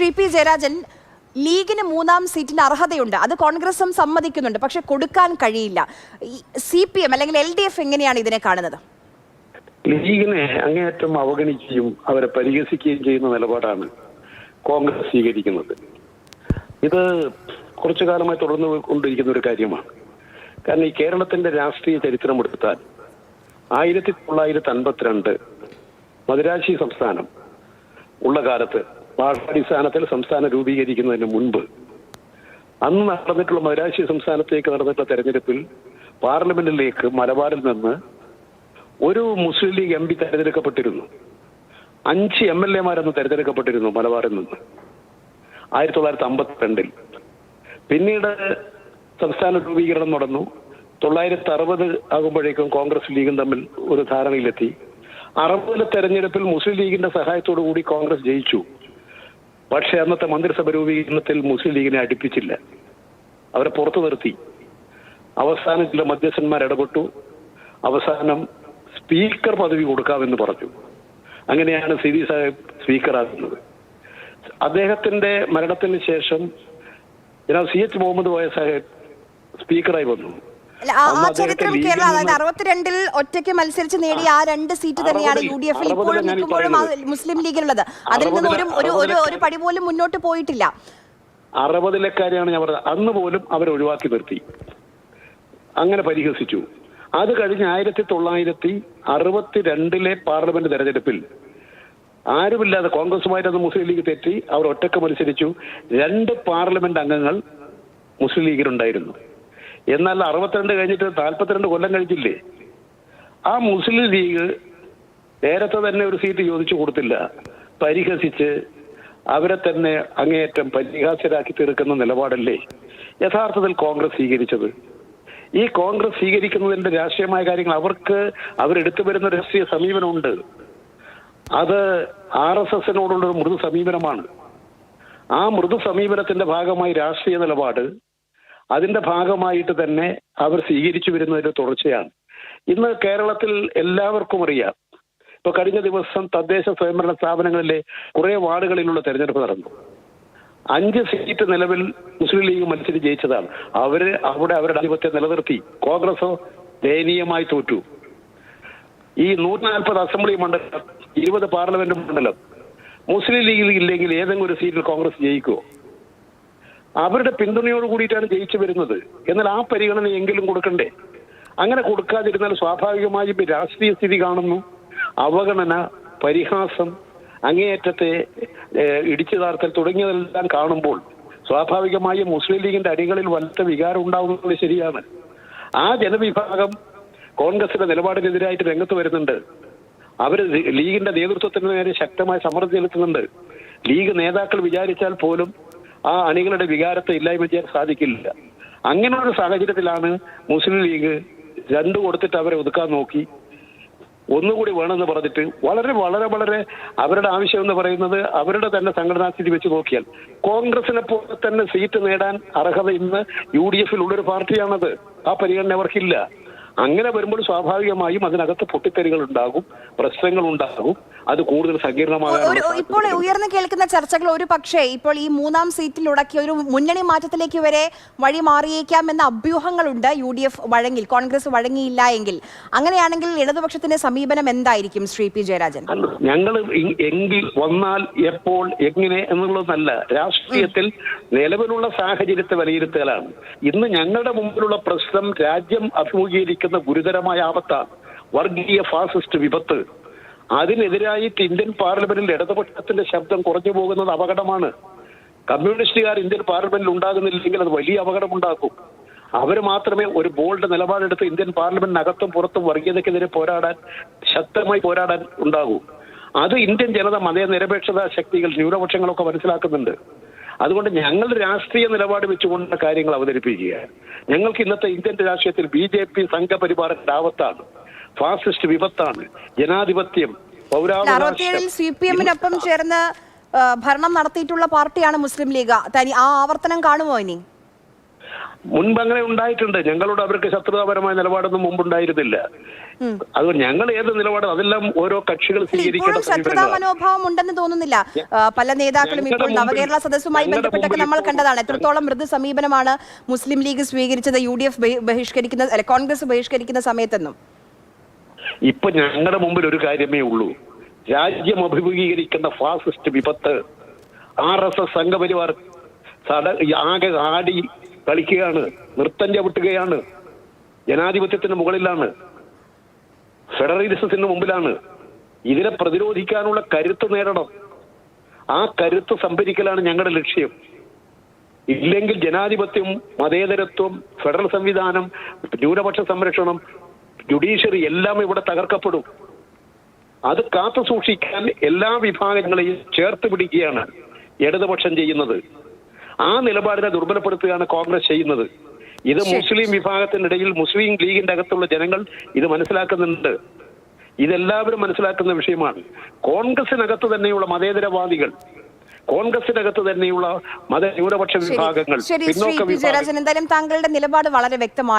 Shri P Jayarajan, ലീഗിന് 3-ാം സീറ്റിന് അർഹതയുണ്ട്, അത് കോൺഗ്രസും സമ്മതിക്കുന്നുണ്ട്, പക്ഷെ കൊടുക്കാൻ കഴിയില്ല. CPM അല്ലെങ്കിൽ LDF എങ്ങനെയാണ് ഇതിനെ കാണുന്നത്? ലീഗിനെ അങ്ങേയറ്റം അവഗണിക്കുകയും അവരെ പരിഹസിക്കുകയും ചെയ്യുന്ന നിലപാടാണ് കോൺഗ്രസ് സ്വീകരിക്കുന്നത്. ഇത് കുറച്ചു കാലമായി തുടർന്നു കൊണ്ടിരിക്കുന്ന ഒരു കാര്യമാണ്. കാരണം ഈ കേരളത്തിന്റെ രാഷ്ട്രീയ ചരിത്രം എടുത്താൽ 1952 മദിരാശി സംസ്ഥാനം ഉള്ള കാലത്ത് ഭാഷാടിസ്ഥാനത്തിൽ സംസ്ഥാനം രൂപീകരിക്കുന്നതിന് മുൻപ് അന്ന് നടന്നിട്ടുള്ള മദിരാശി സംസ്ഥാനത്തേക്ക് നടന്നിട്ടുള്ള തെരഞ്ഞെടുപ്പിൽ പാർലമെന്റിലേക്ക് മലബാറിൽ നിന്ന് ഒരു മുസ്ലിം ലീഗ് MP തെരഞ്ഞെടുക്കപ്പെട്ടിരുന്നു. 5 MLA-മാരന്ന് തെരഞ്ഞെടുക്കപ്പെട്ടിരുന്നു മലബാറിൽ നിന്ന് 1952. പിന്നീട് സംസ്ഥാന രൂപീകരണം നടന്നു. 960 ആകുമ്പോഴേക്കും കോൺഗ്രസ് ലീഗും തമ്മിൽ ഒരു ധാരണയിലെത്തി. 60 തെരഞ്ഞെടുപ്പിൽ മുസ്ലിം ലീഗിന്റെ സഹായത്തോടു കൂടി കോൺഗ്രസ് ജയിച്ചു. പക്ഷേ അന്നത്തെ മന്ത്രിസഭ രൂപീകരണത്തിൽ മുസ്ലിം ലീഗിനെ അടുപ്പിച്ചില്ല, അവരെ പുറത്തു നിർത്തി. അവസാനം ചില മധ്യസ്ഥന്മാർ ഇടപെട്ടു. അവസാനം സ്പീക്കർ പദവി കൊടുക്കാമെന്ന് പറഞ്ഞു. അങ്ങനെയാണ് സിദി സാഹിബ് സ്പീക്കറാകുന്നത്. അദ്ദേഹത്തിന്റെ മരണത്തിന് ശേഷം CH മുഹമ്മദ് കോയ സാഹിബ് സ്പീക്കറായി വന്നു. ആ ചരിത്രം കേരള 62-ൽ ഒറ്റയ്ക്ക് മത്സരിച്ച് നേടിയ ആ 2 സീറ്റ് തന്നെയാണ് UDF-ൽ ഇപ്പോഴും നിൽക്കുമ്പോഴും മുസ്ലിം ലീഗിലുള്ളത്. അതിൽ നിന്ന് ഒരു പടി പോലും മുന്നോട്ട് പോയിട്ടില്ല. 60-ലെ കാര്യമാണ് ഞാൻ പറഞ്ഞത്. അന്ന് പോലും അവരെ ഒഴിവാക്കി നിർത്തി, അങ്ങനെ പരിഹസിച്ചു. അത് കഴിഞ്ഞ് 1962-ലെ പാർലമെന്റ് തെരഞ്ഞെടുപ്പിൽ ആരുമില്ലാതെ കോൺഗ്രസുമായിട്ട് മുസ്ലിം ലീഗ് തെറ്റി അവർ ഒറ്റക്ക് മത്സരിച്ചു. 2 പാർലമെന്റ് അംഗങ്ങൾ മുസ്ലിം ലീഗിലുണ്ടായിരുന്നു. എന്നാൽ 62 കഴിഞ്ഞിട്ട് 42 കൊല്ലം കഴിഞ്ഞില്ലേ, ആ മുസ്ലിം ലീഗ് നേരത്തെ തന്നെ ഒരു സീറ്റ് ചോദിച്ചു കൊടുത്തില്ല. പരിഹസിച്ച് അവരെ തന്നെ അങ്ങേയറ്റം പരിഹാസ്യരാക്കി തീർക്കുന്ന നിലപാടല്ലേ യഥാർത്ഥത്തിൽ കോൺഗ്രസ് സ്വീകരിച്ചത്? ഈ കോൺഗ്രസ് സ്വീകരിക്കുന്നതിന്റെ രാഷ്ട്രീയമായ കാര്യങ്ങൾ അവരെടുത്തു വരുന്ന രാഷ്ട്രീയ സമീപനമുണ്ട്. അത് RSS-നോടുള്ള മൃദു സമീപനമാണ്. ആ മൃദു സമീപനത്തിന്റെ ഭാഗമായി രാഷ്ട്രീയ നിലപാട് അതിന്റെ ഭാഗമായിട്ട് തന്നെ അവർ സ്വീകരിച്ചു വരുന്നതിന്റെ തുടർച്ചയാണ്. ഇന്ന് കേരളത്തിൽ എല്ലാവർക്കും അറിയാം, ഇപ്പൊ കഴിഞ്ഞ ദിവസം തദ്ദേശ സ്വയംഭരണ സ്ഥാപനങ്ങളിലെ കുറെ വാർഡുകളിലുള്ള തെരഞ്ഞെടുപ്പ് നടന്നു. 5 സീറ്റ് നിലവിൽ മുസ്ലിം ലീഗ് മത്സരിച്ച് ജയിച്ചതാണ്. അവിടെ അവരുടെ ആധിപത്യം നിലനിർത്തി. കോൺഗ്രസോ ദയനീയമായി തോറ്റു. ഈ 140 അസംബ്ലി മണ്ഡലം, 20 പാർലമെന്റ് മണ്ഡലം മുസ്ലിം ലീഗിൽ ഇല്ലെങ്കിൽ ഏതെങ്കിലും ഒരു സീറ്റിൽ കോൺഗ്രസ് ജയിക്കുമോ? അവരുടെ പിന്തുണയോട് കൂടിയിട്ടാണ് ജയിച്ചു വരുന്നത്. എന്നാൽ ആ പരിഗണന എങ്കിലും കൊടുക്കണ്ടേ? അങ്ങനെ കൊടുക്കാതിരുന്നാൽ സ്വാഭാവികമായും രാഷ്ട്രീയ സ്ഥിതി കാണുന്നു, അവഗണന, പരിഹാസം, അങ്ങേയറ്റത്തെ ഇടിച്ചു താർത്തൽ തുടങ്ങിയതെല്ലാം കാണുമ്പോൾ സ്വാഭാവികമായും മുസ്ലിം ലീഗിന്റെ അണികളിൽ വല്ലാത്ത വികാരം ഉണ്ടാവുന്നത് ശരിയാണ്. ആ ജനവിഭാഗം കോൺഗ്രസിന്റെ നിലപാടിനെതിരായിട്ട് രംഗത്ത് വരുന്നുണ്ട്. അവർ ലീഗിന്റെ നേതൃത്വത്തിന് നേരെ ശക്തമായ സമ്മർദ്ദം ചെലുത്തുന്നുണ്ട്. ലീഗ് നേതാക്കൾ വിചാരിച്ചാൽ പോലും ആ അണികളുടെ വികാരത്തെ ഇല്ലായ്മ ചെയ്യാൻ സാധിക്കില്ല. അങ്ങനെയുള്ള സാഹചര്യത്തിലാണ് മുസ്ലിം ലീഗ് 2 കൊടുത്തിട്ട് അവരെ ഒതുക്കാൻ നോക്കി. ഒന്നുകൂടി വേണമെന്ന് പറഞ്ഞിട്ട് വളരെ വളരെ വളരെ അവരുടെ ആവശ്യം എന്ന് പറയുന്നത് അവരുടെ തന്നെ സംഘടനാ സ്ഥിതി വെച്ച് നോക്കിയാൽ കോൺഗ്രസിനെ പോലെ തന്നെ സീറ്റ് നേടാൻ അർഹത ഇന്ന് UDF-ൽ ഉള്ളൊരു പാർട്ടിയാണത്. ആ പരിഗണന അവർക്കില്ല. അങ്ങനെ വരുമ്പോൾ സ്വാഭാവികമായും അതിനകത്ത് പൊട്ടിത്തെറികൾ ഉണ്ടാകും, പ്രശ്നങ്ങൾ ഉണ്ടാകും. അത് കൂടുതൽ സങ്കീർണമാകും. ഇപ്പോൾ ഉയർന്നു കേൾക്കുന്ന ചർച്ചകൾ ഒരു പക്ഷേ ഇപ്പോൾ ഈ 3-ാം സീറ്റിൽ ഉടക്കിയ ഒരു മുന്നണി മാറ്റത്തിലേക്ക് വരെ വഴി മാറിയേക്കാമെന്ന അഭ്യൂഹങ്ങളുണ്ട്. UDF വഴങ്ങിൽ, കോൺഗ്രസ് വഴങ്ങിയില്ല എങ്കിൽ. അങ്ങനെയാണെങ്കിൽ ഇടതുപക്ഷത്തിന്റെ സമീപനം എന്തായിരിക്കും ശ്രീ പി ജയരാജൻ? ഞങ്ങൾ എങ്കിൽ വന്നാൽ എപ്പോൾ എങ്ങനെ എന്നുള്ളതല്ല, രാഷ്ട്രീയത്തിൽ നിലവിലുള്ള സാഹചര്യത്തെ വിലയിരുത്തലാണ്. ഇന്ന് ഞങ്ങളുടെ മുമ്പിലുള്ള പ്രശ്നം രാജ്യം അഭിമുഖീകരിക്കുന്ന ഗുരുതരമായ ആപത്താണ്, വർഗീയ ഫാസിസ്റ്റ് വിപത്ത്. അതിനെതിരായിട്ട് ഇന്ത്യൻ പാർലമെന്റിൽ ഇടതുപക്ഷത്തിന്റെ ശബ്ദം കുറഞ്ഞു പോകുന്നത് അപകടമാണ്. കമ്മ്യൂണിസ്റ്റുകാർ ഇന്ത്യൻ പാർലമെന്റിൽ ഉണ്ടാകുന്നില്ലെങ്കിൽ അത് വലിയ അപകടമുണ്ടാക്കും. അവർ മാത്രമേ ഒരു ബോൾഡ് നിലപാടെടുത്ത് ഇന്ത്യൻ പാർലമെന്റിനകത്തും പുറത്തും വർഗീയതയ്ക്കെതിരെ ശക്തമായി പോരാടാൻ ഉണ്ടാകൂ. അത് ഇന്ത്യൻ ജനത, മതനിരപേക്ഷത ശക്തികൾ, ന്യൂനപക്ഷങ്ങളൊക്കെ മനസ്സിലാക്കുന്നുണ്ട്. അതുകൊണ്ട് ഞങ്ങൾ രാഷ്ട്രീയ നിലപാട് വെച്ചുകൊണ്ട് കാര്യങ്ങൾ അവതരിപ്പിക്കുക. ഞങ്ങൾക്ക് ഇന്നത്തെ ഇന്ത്യൻ രാഷ്ട്രീയത്തിൽ BJP സംഘപരിവാറിന്റെ ആപത്താണ്, ഫാസിസ്റ്റ് വിപത്താണ്, ജനാധിപത്യം, പൗരാവകാശം. CPM-നൊപ്പം ചേർന്ന് ഭരണം നടത്തിയിട്ടുള്ള പാർട്ടിയാണ് മുസ്ലിം ലീഗ്. ആ ആവർത്തനം കാണുമോ ഇനി? മുൻപ് അങ്ങനെ ഉണ്ടായിട്ടുണ്ട്. ഞങ്ങളോട് അവർക്ക് ശത്രുതാപരമായ നിലപാടൊന്നും മുമ്പുണ്ടായിരുന്നില്ല. അതുകൊണ്ട് ഞങ്ങൾ ഏത് നിലപാടും അതെല്ലാം ഓരോ കക്ഷികൾ സ്വീകരിക്കേണ്ട ഇപ്പോഴും ശത്രുതാ മനോഭാവം ഉണ്ടെന്ന് തോന്നുന്നില്ല. പല നേതാക്കളും ഇപ്പോൾ നവകേരള സദസ്സുമായി ബന്ധപ്പെട്ടൊക്കെ നമ്മൾ കണ്ടതാണ്. എത്രത്തോളം മൃദു സമീപനമാണ് മുസ്ലിം ലീഗ് സ്വീകരിച്ചത് UDF ബഹിഷ്കരിക്കുന്ന കോൺഗ്രസ് ബഹിഷ്കരിക്കുന്ന സമയത്തെന്നും. ഇപ്പൊ ഞങ്ങളുടെ മുമ്പിൽ ഒരു കാര്യമേ ഉള്ളൂ. രാജ്യം അഭിമുഖീകരിക്കുന്ന ഫാസിസ്റ്റ് വിപത്ത്, RSS സംഘപരിവാർ ആകെ ആടി കളിക്കുകയാണ്, നൃത്തം ചവിട്ടുകയാണ്, ജനാധിപത്യത്തിന് മുകളിലാണ്, ഫെഡറലിസത്തിന് മുമ്പിലാണ്. ഇതിനെ പ്രതിരോധിക്കാനുള്ള കരുത്ത് നേടണം. ആ കരുത്ത് സംഭരിക്കലാണ് ഞങ്ങളുടെ ലക്ഷ്യം. ഇല്ലെങ്കിൽ ജനാധിപത്യം, മതേതരത്വം, ഫെഡറൽ സംവിധാനം, ന്യൂനപക്ഷ സംരക്ഷണം, ജുഡീഷ്യറി എല്ലാം ഇവിടെ തകർക്കപ്പെടും. അത് കാത്തു സൂക്ഷിക്കാൻ എല്ലാ വിഭാഗങ്ങളെയും ചേർത്ത് പിടിക്കുകയാണ് ഇടതുപക്ഷം ചെയ്യുന്നത്. ആ നിലപാടിനെ ദുർബലപ്പെടുത്തുകയാണ് കോൺഗ്രസ് ചെയ്യുന്നത്. ഇത് മുസ്ലിം വിഭാഗത്തിനിടയിൽ, മുസ്ലിം ലീഗിന്റെ അകത്തുള്ള ജനങ്ങൾ ഇത് മനസ്സിലാക്കുന്നുണ്ട്. ഇതെല്ലാവരും മനസ്സിലാക്കുന്ന വിഷയമാണ്. കോൺഗ്രസിനകത്ത് തന്നെയുള്ള മതേതരവാദികൾ, കോൺഗ്രസിനകത്ത് തന്നെയുള്ള മത ന്യൂനപക്ഷ വിഭാഗങ്ങൾ, ശരി, ശ്രീ പി. ജയരാജൻ, എന്തായാലും താങ്കളുടെ നിലപാട് വളരെ വ്യക്തമാണ്.